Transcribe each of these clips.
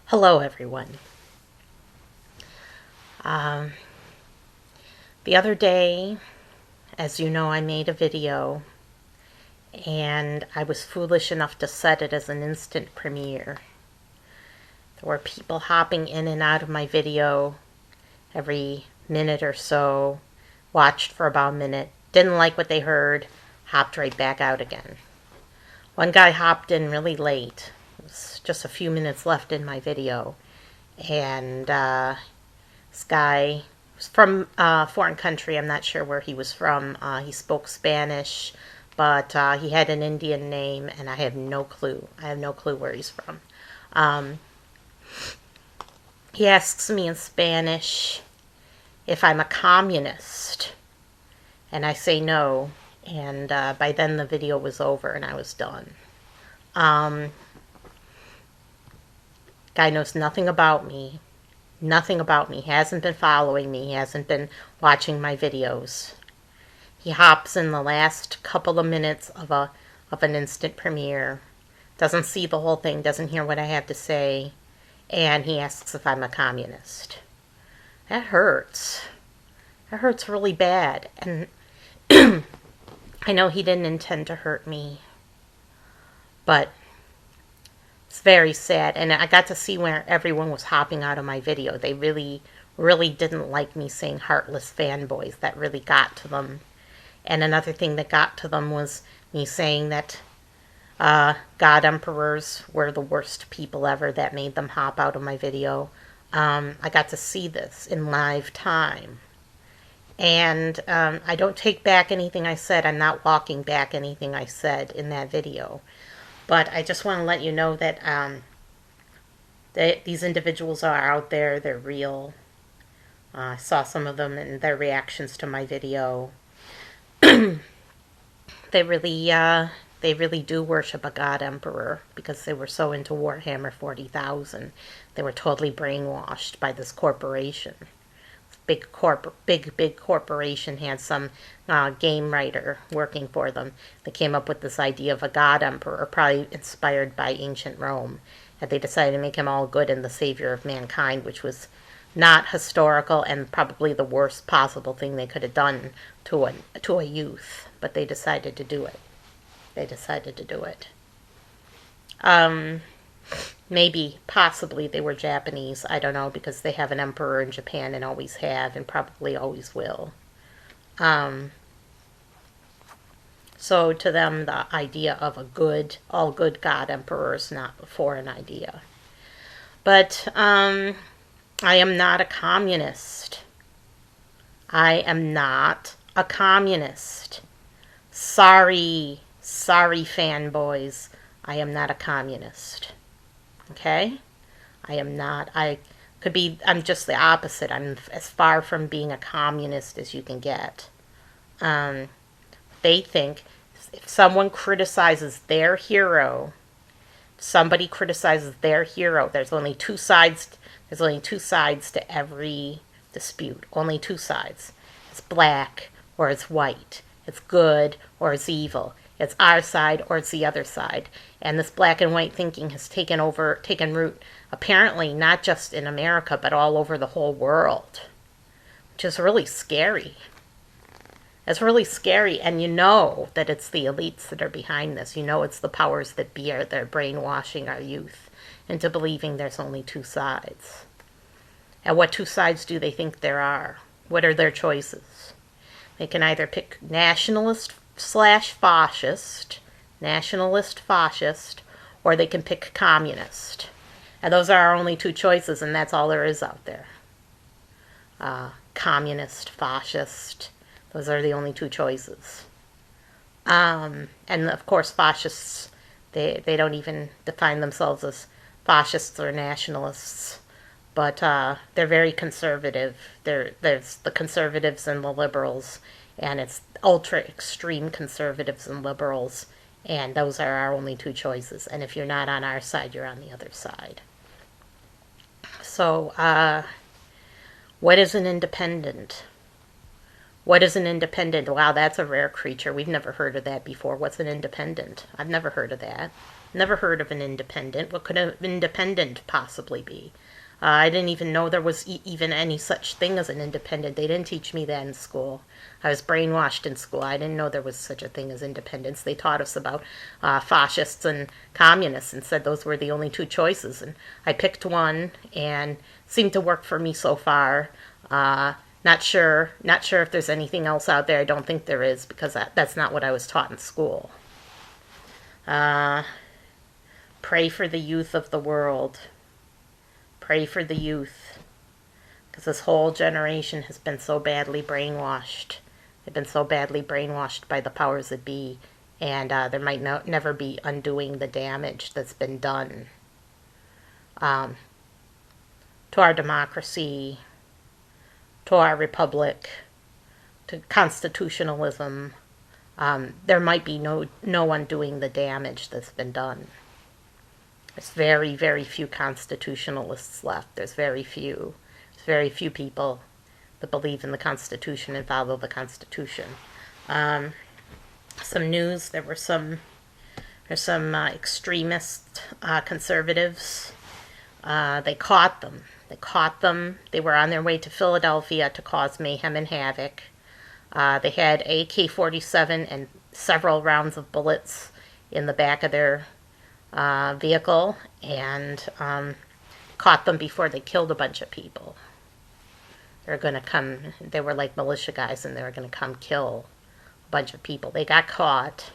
Hello, everyone. Um, the other day, as you know, I made a video and I was foolish enough to set it as an instant premiere. There were people hopping in and out of my video every minute or so, watched for about a minute, didn't like what they heard, hopped right back out again. One guy hopped in really late. It was just a few minutes left in my video. And this guy was from a foreign country. I'm not sure where he was from. He spoke Spanish, but he had an Indian name, and I have no clue. I have no clue where he's from. He asks me in Spanish if I'm a communist, and I say no. And by then the video was over and I was done. Guy knows nothing about me. Nothing about me. He hasn't been following me. He hasn't been watching my videos. He hops in the last couple of minutes of an instant premiere. Doesn't see the whole thing. Doesn't hear what I have to say. And he asks if I'm a communist. That hurts. That hurts really bad. And I know he didn't intend to hurt me. But it's very sad. And I got to see where everyone was hopping out of my video. They really, really didn't like me saying heartless fanboys. That really got to them. And another thing that got to them was me saying that God emperors were the worst people ever. That made them hop out of my video. I got to see this in live time. And I don't take back anything I said. I'm not walking back anything I said in that video. But I just want to let you know that these individuals are out there. They're real. I saw some of them in their reactions to my video. They really do worship a god emperor because they were so into Warhammer 40,000. They were totally brainwashed by this corporation. Big corporation had some game writer working for them. They came up with this idea of a god emperor, probably inspired by ancient Rome. And they decided to make him all good and the savior of mankind, which was not historical and probably the worst possible thing they could have done to a youth. But they decided to do it. They decided to do it. Maybe, possibly, they were Japanese. I don't know, because they have an emperor in Japan and always have and probably always will. So to them, the idea of all good god emperor is not a foreign idea. But I am not a communist. I am not a communist. Sorry fanboys. I am not a communist. Okay? I am not. I'm just the opposite. I'm as far from being a communist as you can get. They think if someone criticizes their hero, somebody criticizes their hero, there's only two sides to every dispute. Only two sides. It's black or it's white. It's good or it's evil. It's our side or it's the other side. And this black and white thinking has taken root, apparently not just in America, but all over the whole world. Which is really scary. It's really scary, and you know that it's the elites that are behind this. You know it's the powers that be that are brainwashing our youth into believing there's only two sides. And what two sides do they think there are? What are their choices? They can either pick nationalist/fascist, or they can pick communist. And those are our only two choices, and that's all there is out there. Communist, fascist, those are the only two choices. And of course, fascists, they don't even define themselves as fascists or nationalists, but they're very conservative. There's the conservatives and the liberals, and it's ultra extreme conservatives and liberals, and those are our only two choices. And if you're not on our side, you're on the other side. So, what is an independent? What is an independent? Wow, that's a rare creature. We've never heard of that before. What's an independent? I've never heard of that. Never heard of an independent. What could an independent possibly be? I didn't even know there was even any such thing as an independent. They didn't teach me that in school. I was brainwashed in school. I didn't know there was such a thing as independence. They taught us about fascists and communists and said those were the only two choices. And I picked one, and it seemed to work for me so far. Not sure if there's anything else out there. I don't think there is, because that's not what I was taught in school. Pray for the youth of the world. Pray for the youth, because this whole generation has been so badly brainwashed. They've been so badly brainwashed by the powers that be, and there might never be undoing the damage that's been done to our democracy, to our republic, to constitutionalism. There might be no undoing the damage that's been done. There's very, very few constitutionalists left. There's very few. There's very few people that believe in the Constitution and follow the Constitution. Some news, there's some extremist conservatives. They caught them. They were on their way to Philadelphia to cause mayhem and havoc. They had AK-47 and several rounds of bullets in the back of their vehicle, and caught them before they killed a bunch of people. They were like militia guys, and they were going to come kill a bunch of people. They got caught.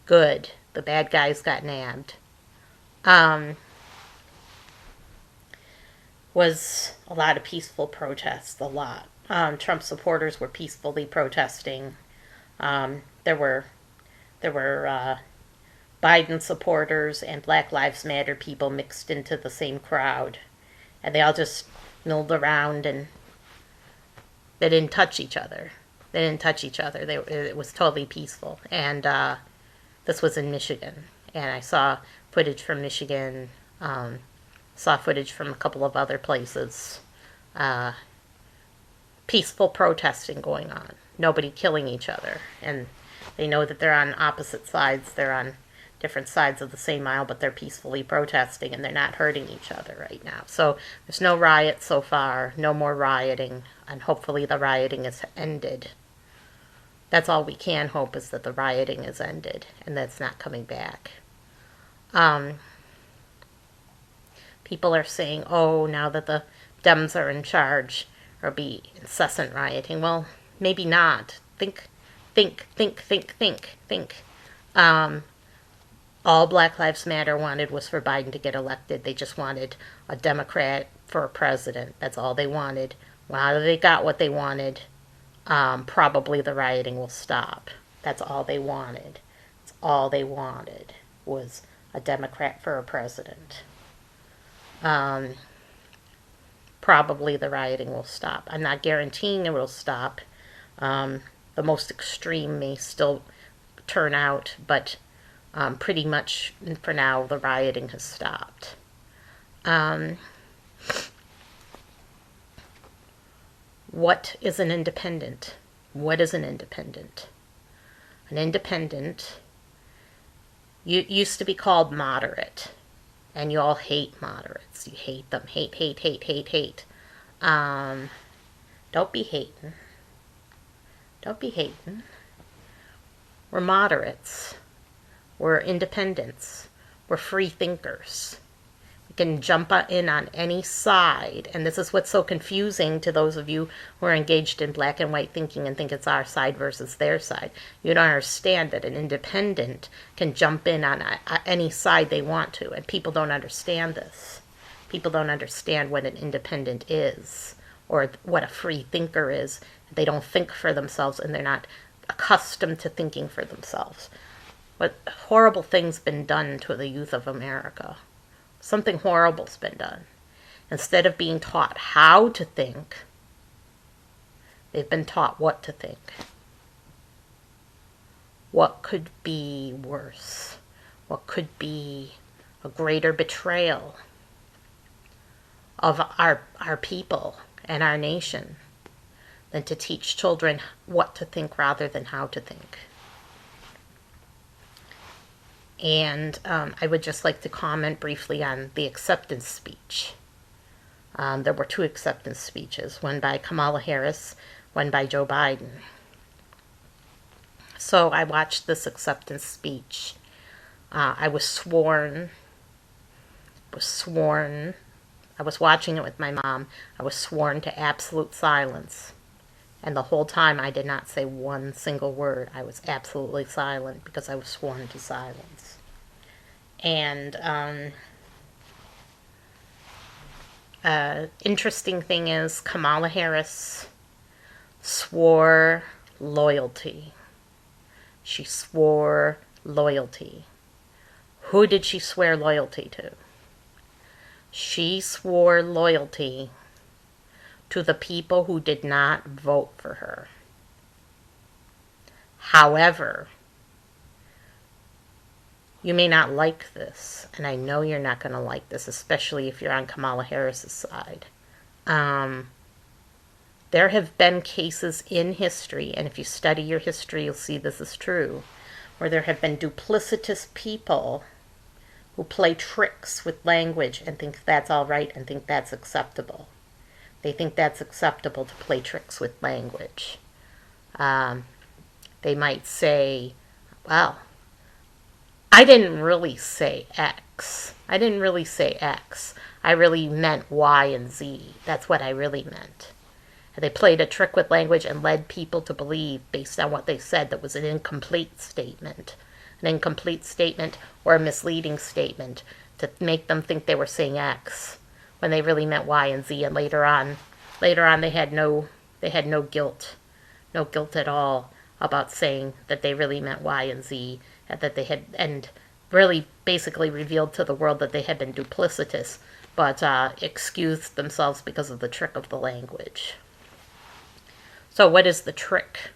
Good. The bad guys got nabbed. Was a lot of peaceful protests, a lot. Trump supporters were peacefully protesting. There were Biden supporters and Black Lives Matter people mixed into the same crowd. And they all just milled around, and they didn't touch each other. It was totally peaceful. And this was in Michigan. And I saw footage from Michigan, saw footage from a couple of other places. Peaceful protesting going on. Nobody killing each other. And they know that they're on opposite sides. They're on different sides of the same aisle, but they're peacefully protesting, and they're not hurting each other right now. So there's no riots so far, no more rioting, and hopefully the rioting is ended. That's all we can hope, is that the rioting is ended, and that's not coming back. People are saying, oh, now that the Dems are in charge, there'll be incessant rioting. Well, maybe not. Think. All Black Lives Matter wanted was for Biden to get elected. They just wanted a Democrat for a president. That's all they wanted. Now that they got what they wanted, probably the rioting will stop. That's all they wanted. That's all they wanted was a Democrat for a president. Probably the rioting will stop. I'm not guaranteeing it will stop. The most extreme may still turn out, but pretty much for now the rioting has stopped. What is an independent? What is an independent? An independent used to be called moderate, and you all hate moderates. You hate them. Hate. Don't be hating. We're moderates. We're independents. We're free thinkers. We can jump in on any side. And this is what's so confusing to those of you who are engaged in black and white thinking and think it's our side versus their side. You don't understand that an independent can jump in on any side they want to. And people don't understand this. People don't understand what an independent is, or what a free thinker is. They don't think for themselves, and they're not accustomed to thinking for themselves. What horrible things been done to the youth of America. Something horrible's been done. Instead of being taught how to think, they've been taught what to think. What could be worse? What could be a greater betrayal of our people and our nation than to teach children what to think rather than how to think. And I would just like to comment briefly on the acceptance speech. There were 2 acceptance speeches, one by Kamala Harris, one by Joe Biden. So I watched this acceptance speech. I was sworn. I was watching it with my mom. I was sworn to absolute silence. And the whole time I did not say one single word. I was absolutely silent because I was sworn to silence. And interesting thing is Kamala Harris swore loyalty. She swore loyalty. Who did she swear loyalty to? She swore loyalty to the people who did not vote for her. However, you may not like this, and I know you're not going to like this, especially if you're on Kamala Harris's side. There have been cases in history, and if you study your history, you'll see this is true, where there have been duplicitous people who play tricks with language and think that's all right and think that's acceptable. They think that's acceptable to play tricks with language. They might say, well, I didn't really say X. I didn't really say X. I really meant Y and Z. That's what I really meant. And they played a trick with language and led people to believe, based on what they said, that was an incomplete statement. An incomplete statement or a misleading statement to make them think they were saying X when they really meant Y and Z. And later on they had no guilt at all about saying that they really meant Y and Z, and that they had, and really basically revealed to the world that they had been duplicitous, but excused themselves because of the trick of the language. So what is the trick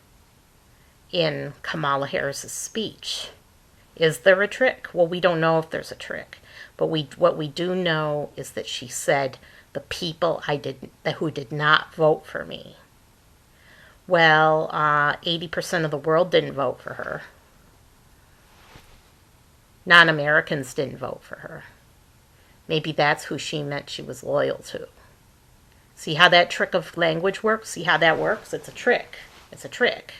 in Kamala Harris's speech? Is there a trick? Well, we don't know if there's a trick, but what we do know is that she said the people who did not vote for me. Well, 80% of the world didn't vote for her. Non-Americans didn't vote for her. Maybe that's who she meant she was loyal to. See how that trick of language works? See how that works? It's a trick. It's a trick.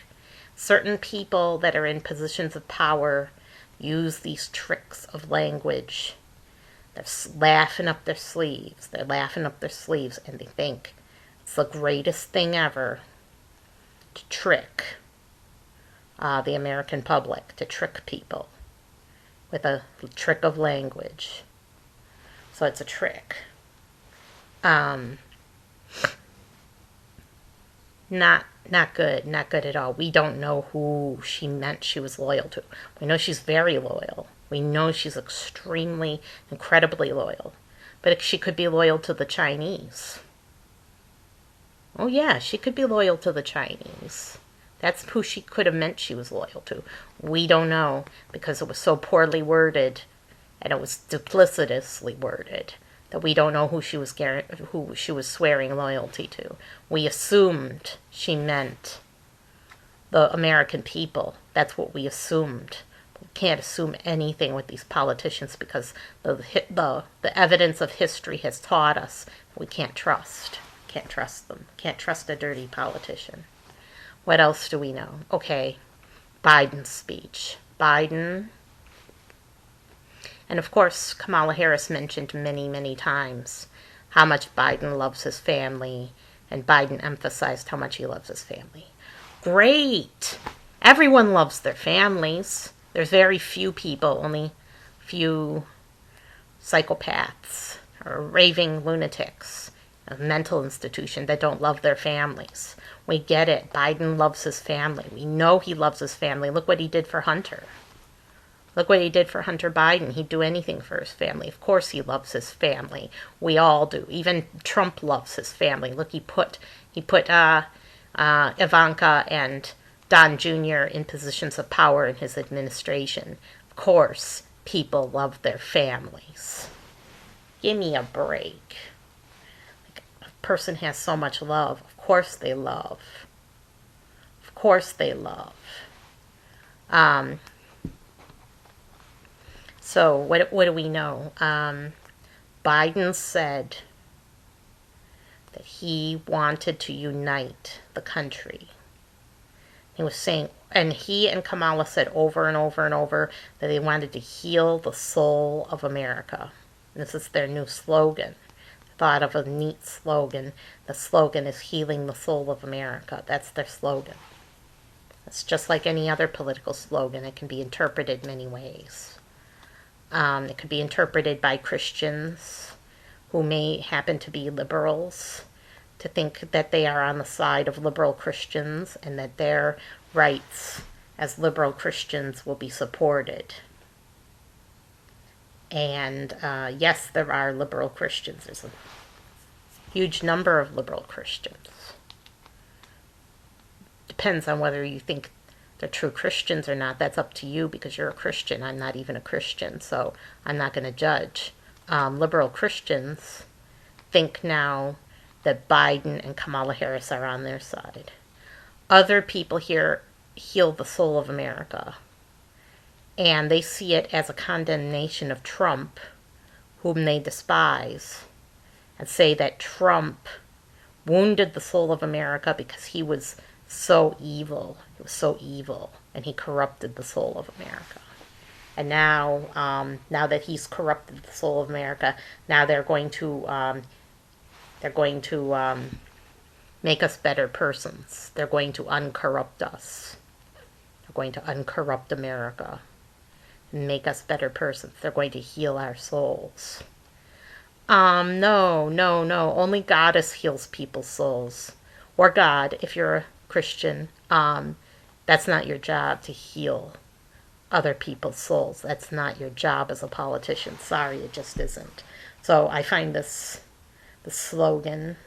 Certain people that are in positions of power use these tricks of language. They're laughing up their sleeves. They're laughing up their sleeves, and they think it's the greatest thing ever to trick the American public, to trick people with a trick of language. So it's a trick. Not good at all. We don't know who she meant she was loyal to. We know she's very loyal. We know she's extremely, incredibly loyal. But she could be loyal to the Chinese. Oh yeah, she could be loyal to the Chinese. That's who she could have meant she was loyal to. We don't know, because it was so poorly worded, and it was duplicitously worded, that we don't know who she was swearing loyalty to. We assumed she meant the American people. That's what we assumed. We can't assume anything with these politicians, because the evidence of history has taught us we can't trust. Can't trust them. Can't trust a dirty politician. What else do we know? Okay, Biden's speech. Biden. And of course, Kamala Harris mentioned many, many times how much Biden loves his family, and Biden emphasized how much he loves his family. Great! Everyone loves their families. There's very few people, only few psychopaths or raving lunatics, a mental institution, that don't love their families. We get it. Biden loves his family. We know he loves his family. Look what he did for Hunter. Look what he did for Hunter Biden. He'd do anything for his family. Of course he loves his family. We all do. Even Trump loves his family. Look, he put Ivanka and Don Jr. in positions of power in his administration. Of course, people love their families. Give me a break. A person has so much love. Of course they love. course they love. Um, so what do we know? Biden said that he wanted to unite the country. He was saying, and he and Kamala said over and over and over that they wanted to heal the soul of America. This is their new slogan. Thought of a neat slogan. The slogan is healing the soul of America. That's their slogan. It's just like any other political slogan. It can be interpreted many ways. It could be interpreted by Christians who may happen to be liberals, to think that they are on the side of liberal Christians and that their rights as liberal Christians will be supported. And yes, there are liberal Christians. There's a huge number of liberal Christians. Depends on whether you think they're true Christians or not. That's up to you because you're a Christian. I'm not even a Christian, so I'm not going to judge. Liberal Christians think now that Biden and Kamala Harris are on their side. Other people here heal the soul of America, and they see it as a condemnation of Trump, whom they despise, and say that Trump wounded the soul of America because he was so evil. He was so evil, and he corrupted the soul of America. And now, now that he's corrupted the soul of America, now they're going to make us better persons. They're going to uncorrupt us. They're going to uncorrupt America and make us better persons. They're going to heal our souls. No. Only Goddess heals people's souls. Or God, if you're a Christian. That's not your job to heal other people's souls. That's not your job as a politician. Sorry, it just isn't. So I find the slogan,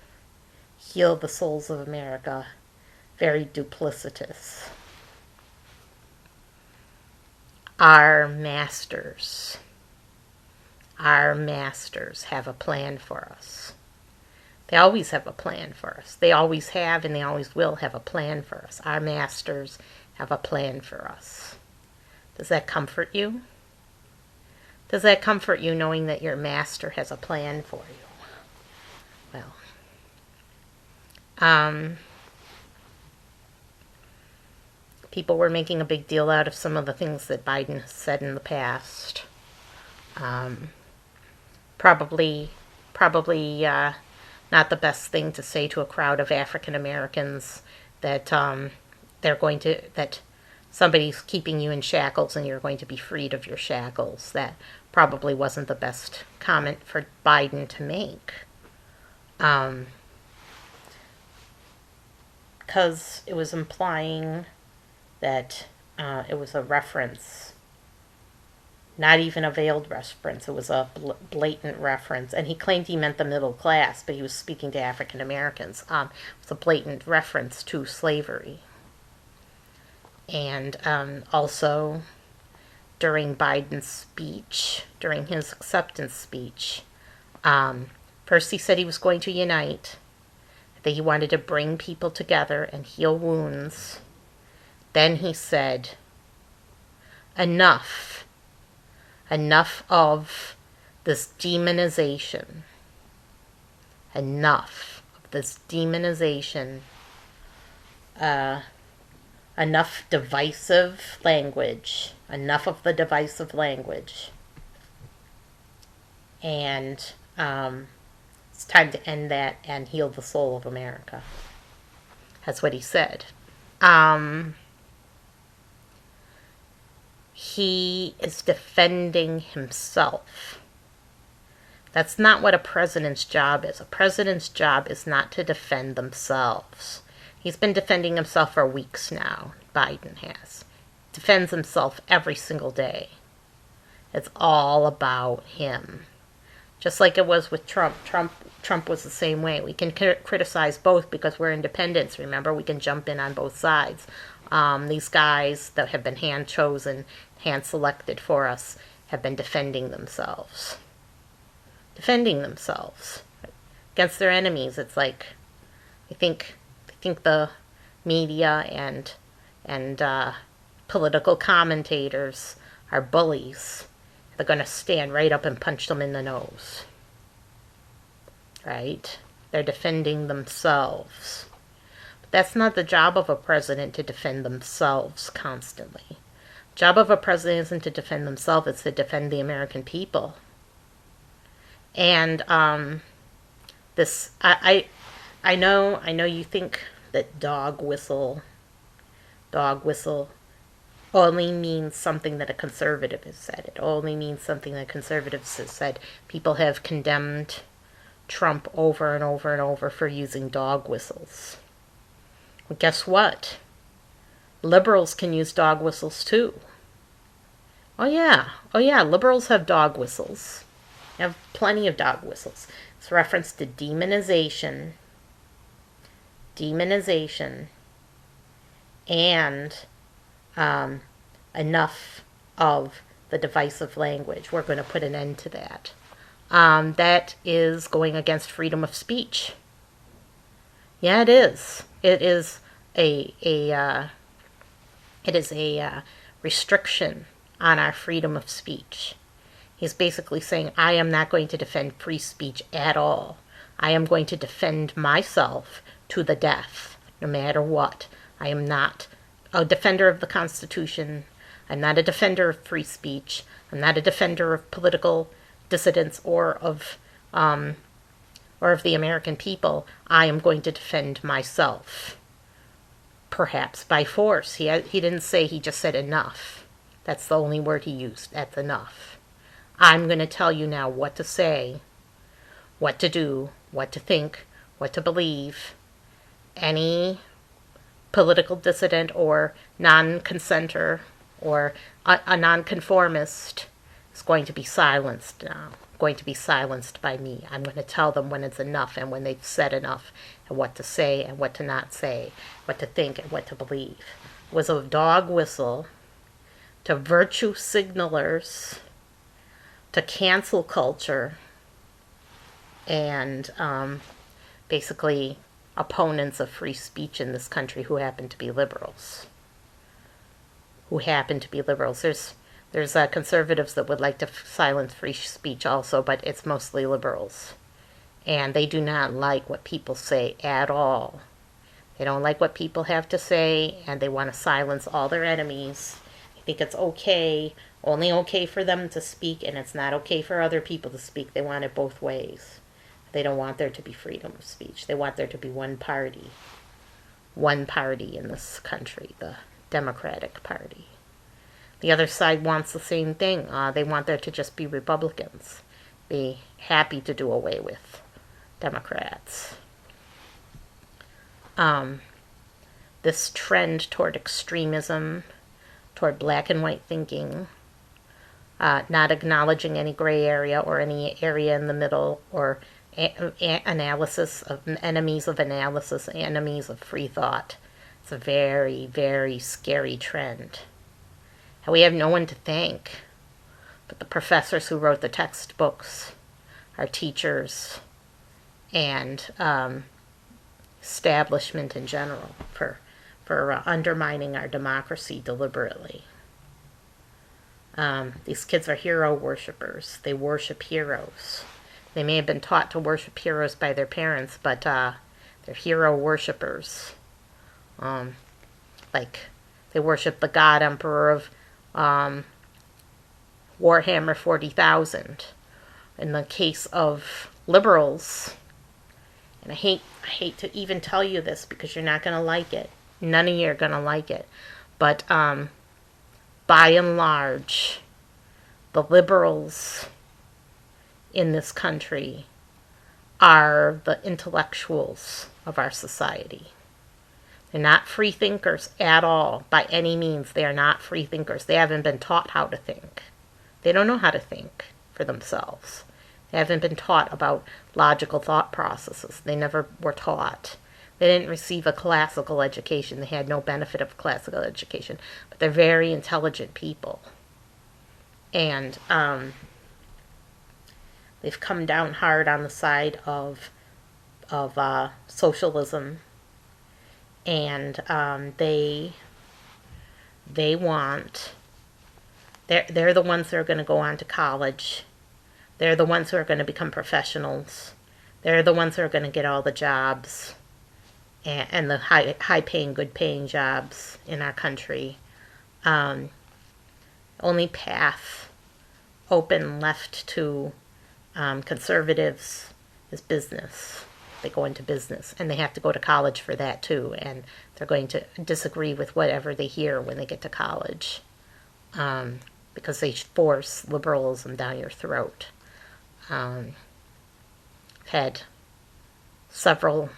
heal the souls of America, very duplicitous. Our masters have a plan for us. They always have a plan for us. They always have and they always will have a plan for us. Our masters have a plan for us. Does that comfort you? Does that comfort you knowing that your master has a plan for you? Well, people were making a big deal out of some of the things that Biden has said in the past. Probably not the best thing to say to a crowd of African Americans that that somebody's keeping you in shackles and you're going to be freed of your shackles. That probably wasn't the best comment for Biden to make. Because it was implying that it was a reference, not even a veiled reference. It was a blatant reference. And he claimed he meant the middle class, but he was speaking to African Americans. It was a blatant reference to slavery. And also, during Biden's speech, during his acceptance speech, first he said he was going to unite, that he wanted to bring people together and heal wounds. Then he said, enough of this demonization. Enough of this demonization. Enough divisive language. Enough of the divisive language. And it's time to end that and heal the soul of America. That's what he said. He is defending himself. That's not what a president's job is. A president's job is not to defend themselves. He's been defending himself for weeks now. Biden has. Defends himself every single day. It's all about him. Just like it was with Trump. Trump was the same way. We can criticize both because we're independents. Remember, we can jump in on both sides. These guys that have been hand-chosen, hand-selected for us, have been defending themselves. Defending themselves against their enemies. It's like, I think the media and and political commentators are bullies. They're going to stand right up and punch them in the nose. Right? They're defending themselves. But that's not the job of a president, to defend themselves constantly. The job of a president isn't to defend themselves, it's to defend the American people. And this, I know you think that dog whistle only means something that a conservative has said. It only means something that conservatives have said. People have condemned Trump over and over and over for using dog whistles. Well, guess what? Liberals can use dog whistles too. Oh yeah, liberals have dog whistles. They have plenty of dog whistles. It's reference to demonization, and enough of the divisive language. We're going to put an end to that. That is going against freedom of speech. Yeah, it is. It is a restriction on our freedom of speech. He's basically saying, I am not going to defend free speech at all. I am going to defend myself to the death, no matter what. I am not a defender of the Constitution. I'm not a defender of free speech. I'm not a defender of political dissidents or of the American people. I am going to defend myself, perhaps by force. He didn't say, he just said enough. That's the only word he used. That's enough. I'm going to tell you now what to say, what to do, what to think, what to believe. Any political dissident or non-consenter or a non-conformist is going to be silenced now, going to be silenced by me. I'm going to tell them when it's enough and when they've said enough, and what to say and what to not say, what to think and what to believe. It was a dog whistle to virtue signalers, to cancel culture, and basically opponents of free speech in this country who happen to be liberals. There's conservatives that would like to silence free speech also, but it's mostly liberals. And they do not like what people say at all. They don't like what people have to say, and they want to silence all their enemies. They think it's okay, only okay for them to speak, and it's not okay for other people to speak. They want it both ways. They don't want there to be freedom of speech. They want there to be one party in this country, the Democratic Party. The other side wants the same thing. They want there to just be Republicans. Be happy to do away with Democrats. This trend toward extremism, toward black and white thinking, not acknowledging any gray area or any area in the middle, or analysis of enemies of analysis, enemies of free thought. It's a very, very scary trend. And we have no one to thank but the professors who wrote the textbooks, our teachers, and establishment in general for undermining our democracy deliberately. These kids are hero worshippers. They worship heroes. They may have been taught to worship heroes by their parents, but they're hero worshippers. Like they worship the God Emperor of Warhammer 40,000. In the case of liberals, and I hate to even tell you this because you're not going to like it. None of you are going to like it. But by and large, the liberals in this country are the intellectuals of our society. They're not free thinkers at all, by any means. They are not free thinkers. They haven't been taught how to think. They don't know how to think for themselves. They haven't been taught about logical thought processes. They never were taught. They didn't receive a classical education. They had no benefit of classical education. But they're very intelligent people. And they've come down hard on the side of socialism. And they They want, they're the ones that are going to go on to college. They're the ones who are going to become professionals. They're the ones who are going to get all the jobs and the high paying, good paying jobs in our country. Only path open left to conservatives is business. They go into business, and they have to go to college for that too, and they're going to disagree with whatever they hear when they get to college, because they force liberalism down your throat. Had several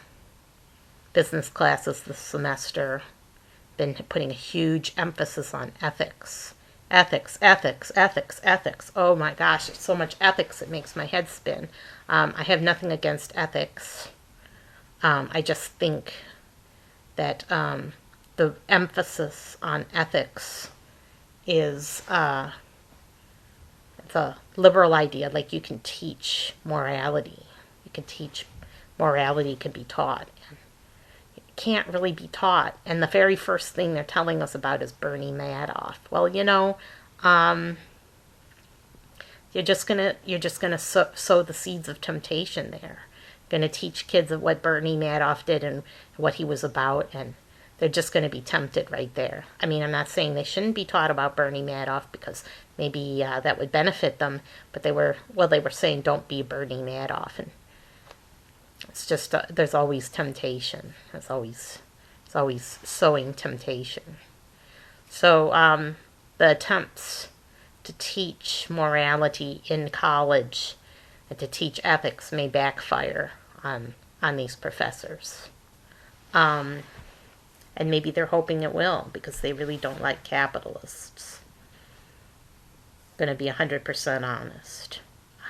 business classes this semester, been putting a huge emphasis on ethics. Ethics, ethics, ethics, ethics. Oh my gosh, it's so much ethics it makes my head spin. I have nothing against ethics. I just think that the emphasis on ethics is it's a liberal idea. Like, you can teach morality. You can teach morality can be taught. It can't really be taught. And the very first thing they're telling us about is Bernie Madoff. Well, you're just gonna sow the seeds of temptation there. Going to teach kids of what Bernie Madoff did and what he was about, and they're just going to be tempted right there. I mean, I'm not saying they shouldn't be taught about Bernie Madoff, because maybe that would benefit them, but they were saying don't be Bernie Madoff, and it's just there's always temptation. There's always sowing temptation. So the attempts to teach morality in college and to teach ethics may backfire on these professors. And maybe they're hoping it will, because they really don't like capitalists. Going to be 100% honest.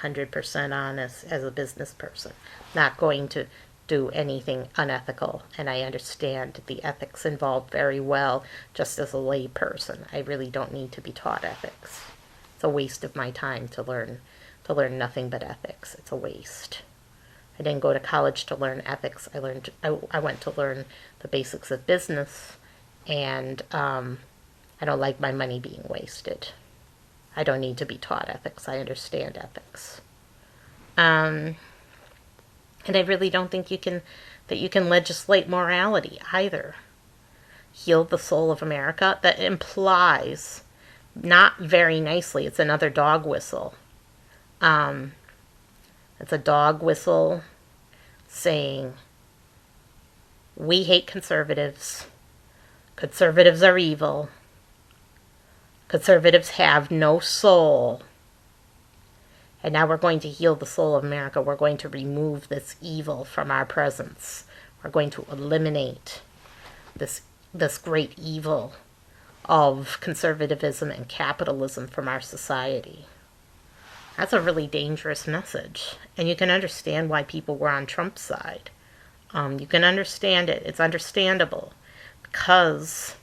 100% honest as a business person. Not going to do anything unethical. And I understand the ethics involved very well, just as a lay person. I really don't need to be taught ethics. It's a waste of my time to learn nothing but ethics. It's a waste. I didn't go to college to learn ethics. I went to learn the basics of business, and I don't like my money being wasted. I don't need to be taught ethics. I understand ethics. And I really don't think you can legislate morality either. Heal the soul of America. That implies, not very nicely, it's another dog whistle. It's a dog whistle saying, we hate conservatives. Conservatives are evil. Conservatives have no soul. And now we're going to heal the soul of America. We're going to remove this evil from our presence. We're going to eliminate this great evil of conservatism and capitalism from our society. That's a really dangerous message. And you can understand why people were on Trump's side. You can understand it. It's understandable. Because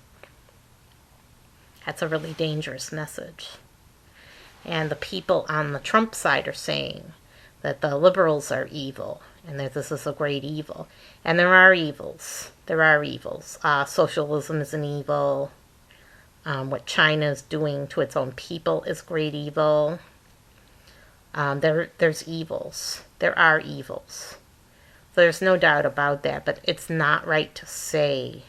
that's a really dangerous message. And the people on the Trump side are saying that the liberals are evil. And that this is a great evil. And there are evils. There are evils. Socialism is an evil. What China is doing to its own people is great evil. There's evils. There are evils. There's no doubt about that, but it's not right to say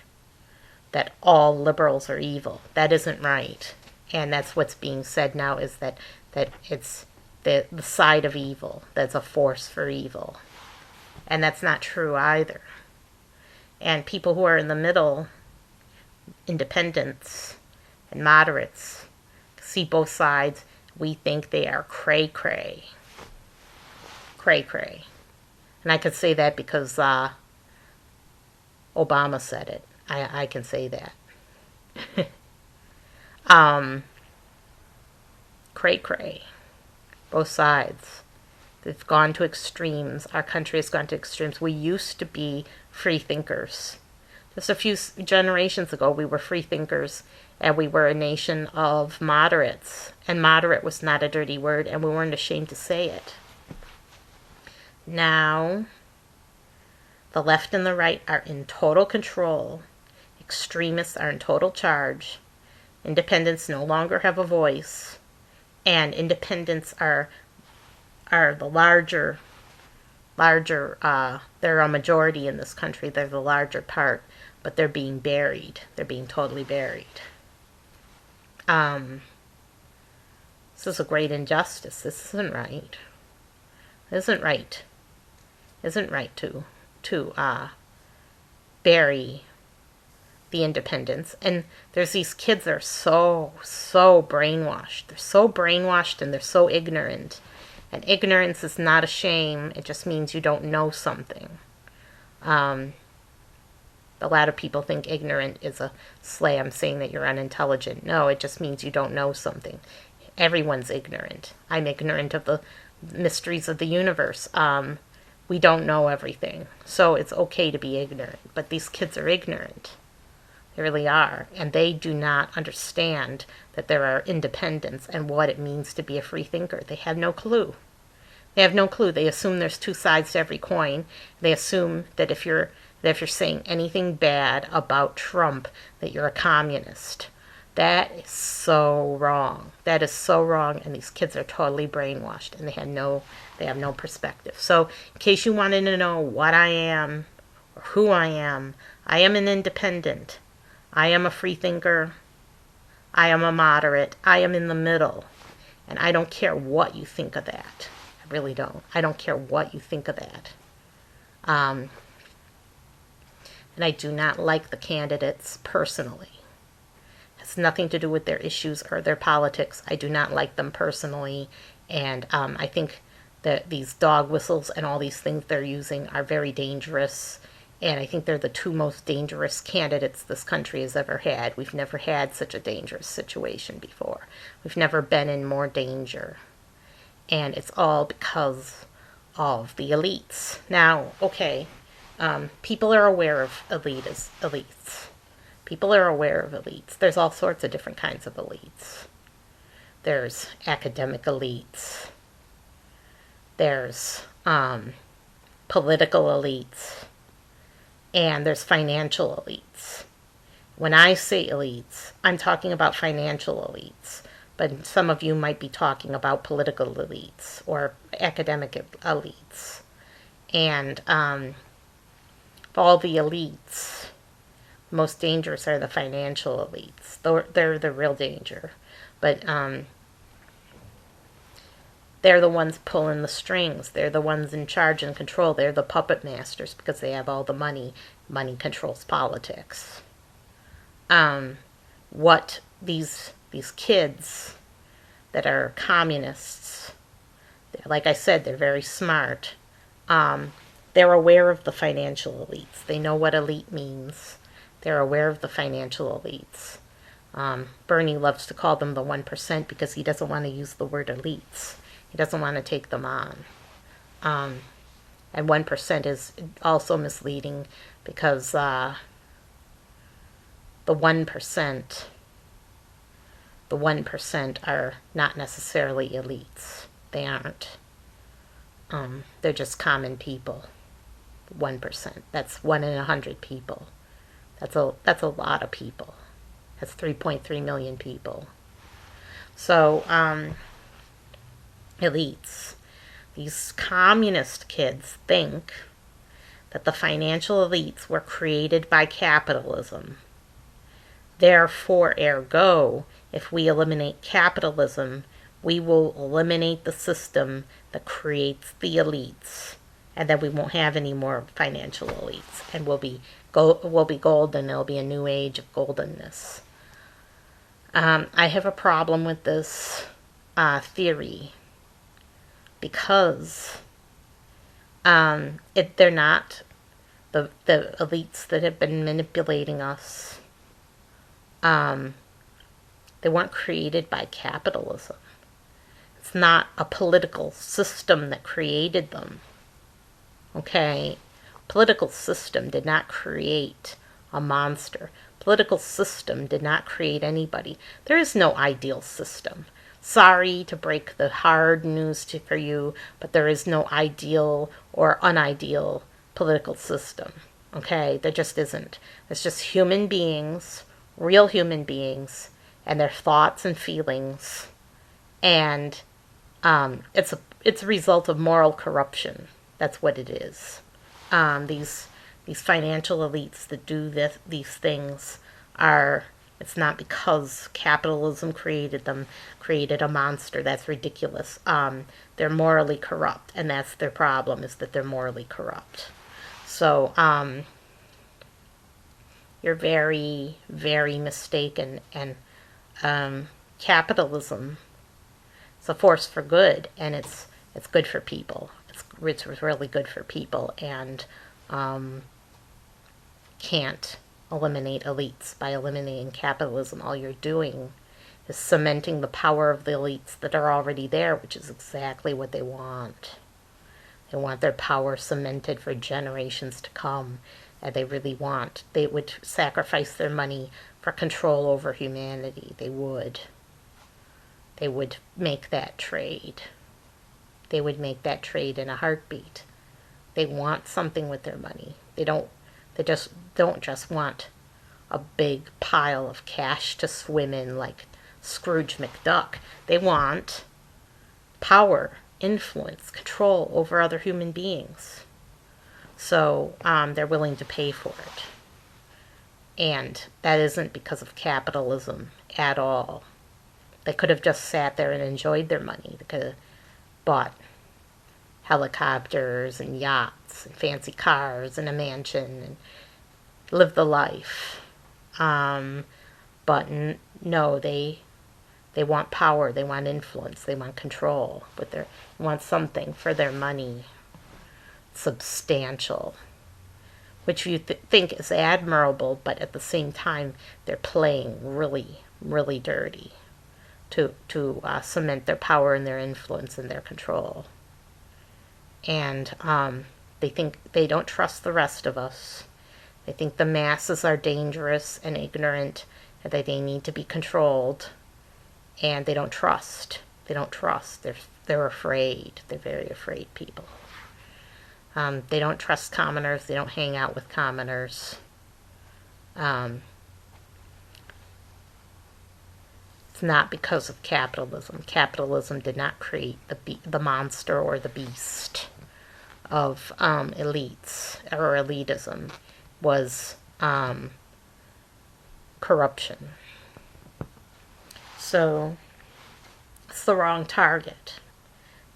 that all liberals are evil. That isn't right. And that's what's being said now, is that it's the side of evil that's a force for evil. And that's not true either. And people who are in the middle, independents and moderates, see both sides. We think they are cray-cray. Cray-cray. And I could say that because Obama said it. I can say that. Cray-cray. Both sides. They've gone to extremes. Our country has gone to extremes. We used to be free thinkers. Just a few generations ago, we were free thinkers, and we were a nation of moderates. And moderate was not a dirty word, and we weren't ashamed to say it. Now, the left and the right are in total control. Extremists are in total charge. Independents no longer have a voice, and independents are the larger they're a majority in this country. They're the larger part, but they're being buried. They're being totally buried. This is a great injustice. This isn't right. It isn't right. It isn't right to bury the independents. And there's these kids that are so brainwashed. They're so brainwashed and they're so ignorant. And ignorance is not a shame. It just means you don't know something. A lot of people think ignorant is a slam saying that you're unintelligent. No, it just means you don't know something. Everyone's ignorant. I'm ignorant of the mysteries of the universe. We don't know everything. So it's okay to be ignorant. But these kids are ignorant. They really are. And they do not understand that there are independents and what it means to be a free thinker. They have no clue. They have no clue. They assume there's two sides to every coin. They assume that if you're saying anything bad about Trump, that you're a communist. That is so wrong. That is so wrong, and these kids are totally brainwashed, and they have no perspective. So, in case you wanted to know what I am or who I am an independent. I am a free thinker. I am a moderate. I am in the middle, and I don't care what you think of that. I really don't. I don't care what you think of that. And I do not like the candidates personally. It has nothing to do with their issues or their politics. I do not like them personally. And I think that these dog whistles and all these things they're using are very dangerous. And I think they're the two most dangerous candidates this country has ever had. We've never had such a dangerous situation before. We've never been in more danger. And it's all because of the elites. Now, okay. People are aware of elites. People are aware of elites. There's all sorts of different kinds of elites. There's academic elites. There's political elites. And there's financial elites. When I say elites, I'm talking about financial elites. But some of you might be talking about political elites or academic elites. And all the elites, the most dangerous are the financial elites. They're the real danger. But they're the ones pulling the strings. They're the ones in charge and control. They're the puppet masters because they have all the money. Money controls politics. What these kids that are communists, like I said, they're very smart. They're aware of the financial elites. They know what elite means. They're aware of the financial elites. Bernie loves to call them the 1% because he doesn't want to use the word elites. He doesn't want to take them on. And 1% is also misleading because the 1% are not necessarily elites. They aren't. They're just common people. 1%. That's 1 in 100 people. That's a lot of people. That's 3.3 million people. So, elites. These communist kids think that the financial elites were created by capitalism. Therefore, ergo, if we eliminate capitalism, we will eliminate the system that creates the elites. And then we won't have any more financial elites. And we'll be golden. There'll be a new age of goldenness. I have a problem with this theory because they're not the elites that have been manipulating us. They weren't created by capitalism. It's not a political system that created them. Okay? Political system did not create a monster. Political system did not create anybody. There is no ideal system. Sorry to break the hard news for you, but there is no ideal or unideal political system. Okay? There just isn't. It's just human beings, real human beings, and their thoughts and feelings, and it's a result of moral corruption. That's what it is. These financial elites that do these things are. It's not because capitalism created them, created a monster. That's ridiculous. They're morally corrupt, and that's their problem, is that they're morally corrupt. So you're very, very mistaken. And capitalism is a force for good, and it's good for people. It's really good for people, and can't eliminate elites by eliminating capitalism. All you're doing is cementing the power of the elites that are already there, which is exactly what they want. They want their power cemented for generations to come, and they would sacrifice their money for control over humanity. They would make that trade. They would make that trade in a heartbeat. They want something with their money. They just don't just want a big pile of cash to swim in like Scrooge McDuck. They want power, influence, control over other human beings. So they're willing to pay for it. And that isn't because of capitalism at all. They could have just sat there and enjoyed their money. They could have bought helicopters and yachts and fancy cars and a mansion and lived the life. But no, they want power, they want influence, they want control, they want something for their money substantial, which you think is admirable, but at the same time they're playing really, really dirty to cement their power and their influence and their control. And they don't trust the rest of us. They think the masses are dangerous and ignorant, and that they need to be controlled. And they don't trust. They're afraid. They're very afraid people. They don't trust commoners. They don't hang out with commoners. It's not because of capitalism. Capitalism did not create the monster or the beast of elites, or elitism. Was corruption. So it's the wrong target.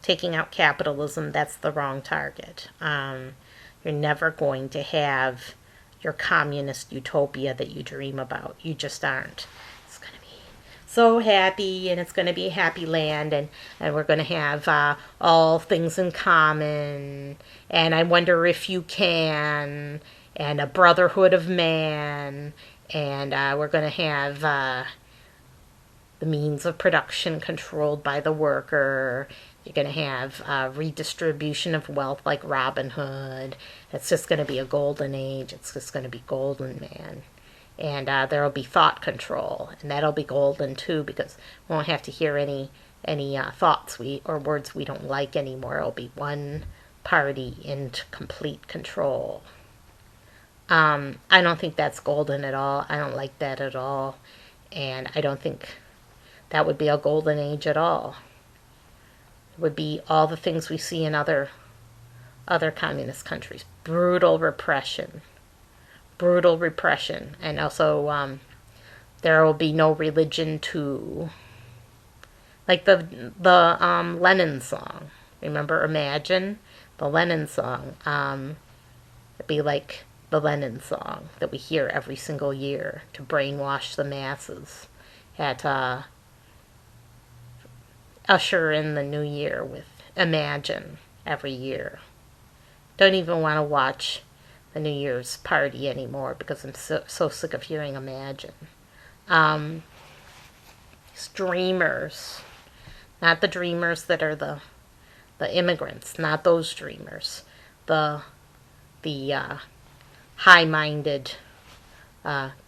Taking out capitalism, that's the wrong target. You're never going to have your communist utopia that you dream about. You just aren't. It's going to be so happy, and it's going to be a happy land, and we're going to have all things in common, and I wonder if you can, and a brotherhood of man, and we're going to have the means of production controlled by the worker. You're going to have redistribution of wealth like Robin Hood. It's just going to be a golden age. It's just going to be golden, man. And there will be thought control, and that'll be golden too, because we won't have to hear any thoughts or words we don't like anymore. It'll be one party in complete control. I don't think that's golden at all. I don't like that at all. And I don't think that would be a golden age at all. It would be all the things we see in other communist countries. Brutal repression. And also there will be no religion too. Like the Lennon song. Remember Imagine? The Lennon song. It'd be like the Lennon song that we hear every single year to brainwash the masses, at usher in the new year with Imagine every year. Don't even want to watch the New Year's party anymore because I'm so sick of hearing Imagine. Dreamers, not the dreamers that are the immigrants, not those dreamers, the high-minded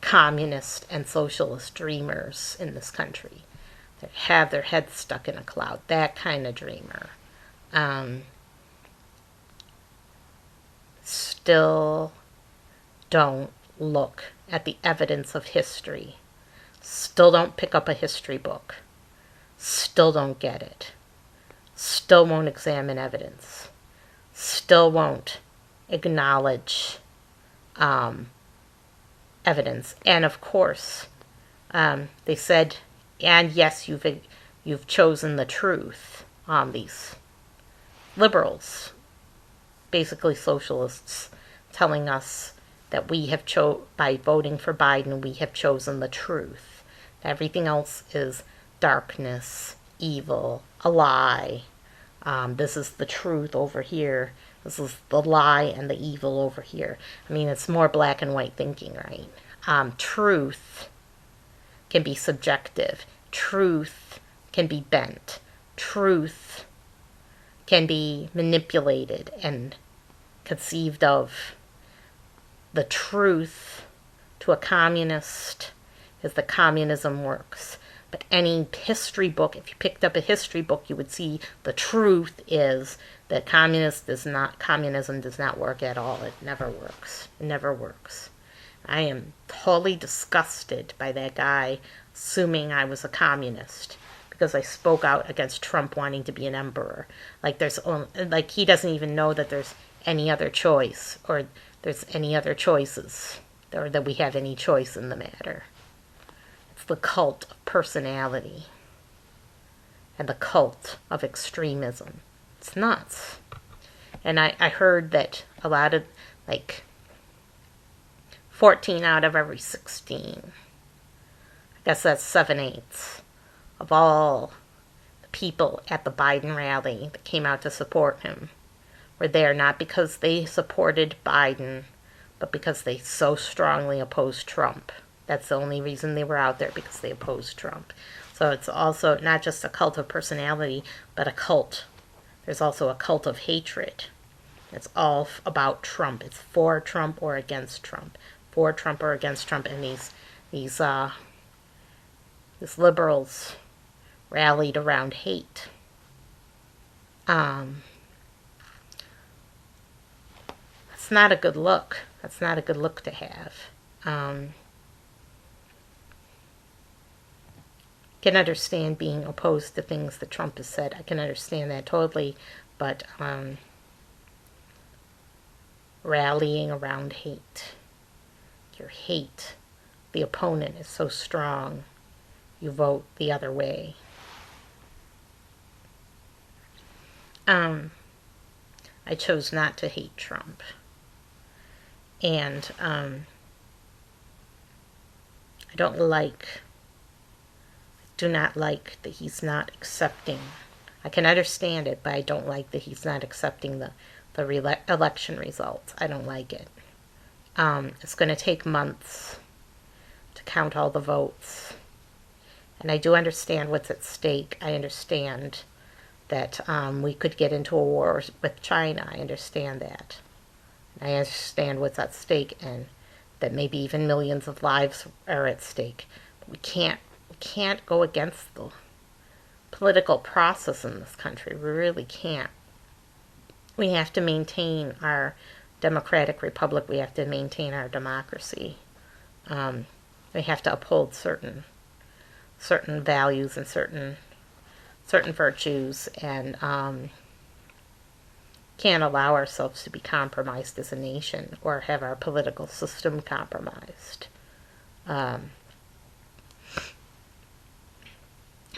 communist and socialist dreamers in this country that have their heads stuck in a cloud, that kind of dreamer. Still don't look at the evidence of history. Still don't pick up a history book. Still don't get it. Still won't examine evidence. Still won't acknowledge evidence. And of course, they said, and yes, you've chosen the truth. These liberals, basically socialists, telling us that we have by voting for Biden, we have chosen the truth. Everything else is darkness, evil, a lie. This is the truth over here. This is the lie and the evil over here. I mean, it's more black and white thinking, right? Truth can be subjective. Truth can be bent. Truth can be manipulated and conceived of. The truth to a communist is that communism works. But any history book, if you picked up a history book, you would see the truth is that communism does not work at all. It never works. It never works. I am totally disgusted by that guy assuming I was a communist because I spoke out against Trump wanting to be an emperor. Like he doesn't even know that there's any other choice, or there's any other choices, or that we have any choice in the matter. It's the cult of personality and the cult of extremism. It's nuts. And I heard that a lot of, 14 out of every 16, I guess that's 7/8 of all the people at the Biden rally that came out to support him were there not because they supported Biden, but because they so strongly opposed Trump. That's the only reason they were out there, because they opposed Trump. So it's also not just a cult of personality, but a cult. There's also a cult of hatred. It's all about Trump. It's for Trump or against Trump. For Trump or against Trump. And these liberals rallied around hate. That's not a good look. That's not a good look to have. Can understand being opposed to things that Trump has said. I can understand that totally, but rallying around hate. Your hate, the opponent is so strong, you vote the other way. I chose not to hate Trump. And I do not like that he's not accepting. I can understand it, but I don't like that he's not accepting the election results. I don't like it. It's going to take months to count all the votes. And I do understand what's at stake. I understand that we could get into a war with China. I understand that. I understand what's at stake, and that maybe even millions of lives are at stake. But we can't go against the political process in this country. We really can't. We have to maintain our democratic republic. We have to maintain our democracy. We have to uphold certain values and certain virtues, and can't allow ourselves to be compromised as a nation or have our political system compromised.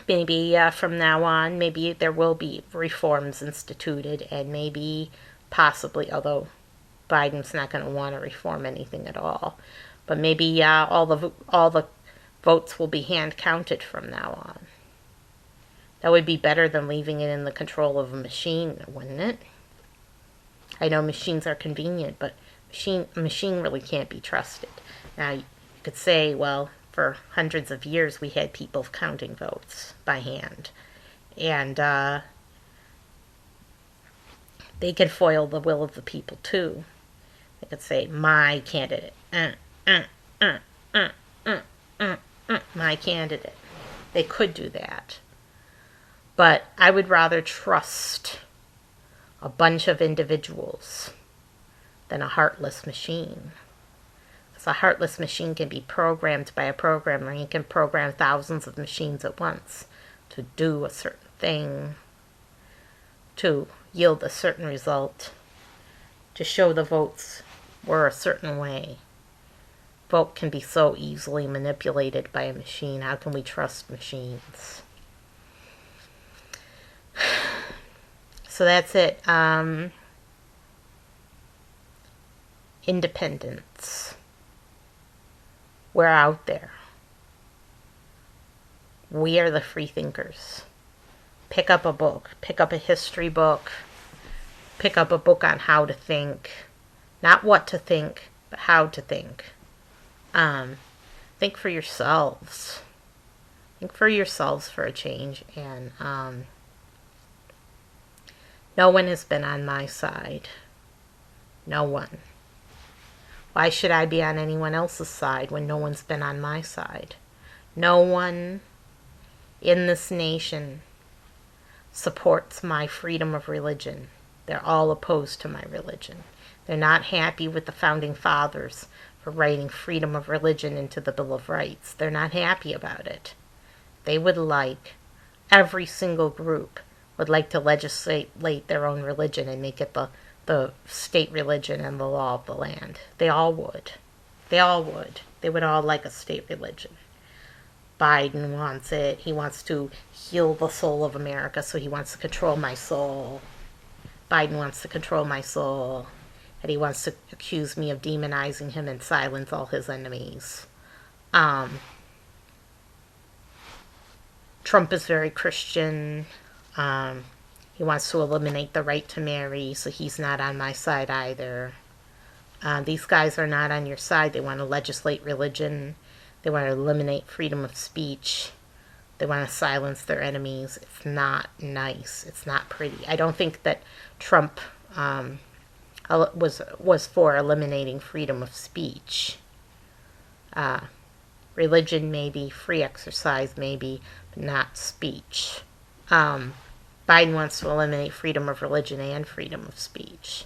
Maybe from now on, maybe there will be reforms instituted, and maybe possibly, although Biden's not going to want to reform anything at all, but maybe all the votes will be hand counted from now on. That would be better than leaving it in the control of a machine, wouldn't it? I know machines are convenient, but a machine really can't be trusted. Now, you could say, well, for hundreds of years we had people counting votes by hand. And they could foil the will of the people, too. They could say, my candidate. My candidate. They could do that. But I would rather trust a bunch of individuals than a heartless machine. A heartless machine can be programmed by a programmer. He can program thousands of machines at once to do a certain thing, to yield a certain result, to show the votes were a certain way. Vote can be so easily manipulated by a machine. How can we trust machines? So that's it. Independence. We're out there. We are the free thinkers. Pick up a book. Pick up a history book. Pick up a book on how to think. Not what to think, but how to think. Think for yourselves. Think for yourselves for a change. And no one has been on my side. No one. Why should I be on anyone else's side when no one's been on my side? No one in this nation supports my freedom of religion. They're all opposed to my religion. They're not happy with the founding fathers for writing freedom of religion into the Bill of Rights. They're not happy about it. They would like, every single group would like to legislate their own religion and make it the state religion and the law of the land. They all would. They all would. They would all like a state religion. Biden wants it. He wants to heal the soul of America, so he wants to control my soul. Biden wants to control my soul. And he wants to accuse me of demonizing him and silence all his enemies. Trump is very Christian. He wants to eliminate the right to marry, so he's not on my side either. These guys are not on your side. They want to legislate religion. They want to eliminate freedom of speech. They want to silence their enemies. It's not nice. It's not pretty. I don't think that Trump was for eliminating freedom of speech. Religion maybe, free exercise maybe, but not speech. Biden wants to eliminate freedom of religion and freedom of speech.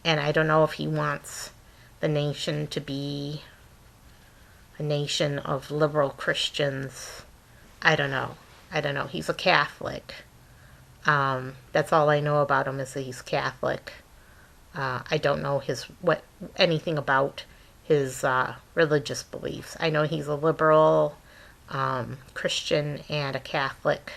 And I don't know if he wants the nation to be a nation of liberal Christians. I don't know. He's a Catholic. That's all I know about him, is that he's Catholic. I don't know anything about his religious beliefs. I know he's a liberal Christian and a Catholic.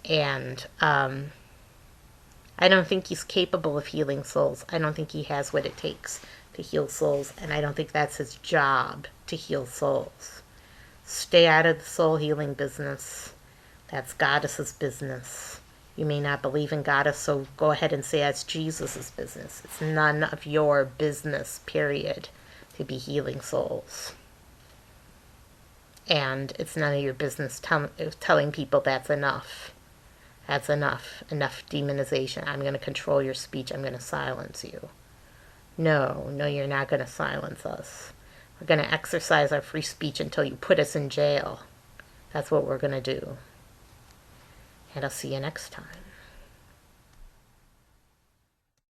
And I don't think he's capable of healing souls. I don't think he has what it takes to heal souls. And I don't think that's his job, to heal souls. Stay out of the soul healing business. That's Goddess's business. You may not believe in Goddess, so go ahead and say that's Jesus's business. It's none of your business, period, to be healing souls. And it's none of your business telling people that's enough. That's enough. Enough demonization. I'm going to control your speech. I'm going to silence you. No, you're not going to silence us. We're going to exercise our free speech until you put us in jail. That's what we're going to do. And I'll see you next time.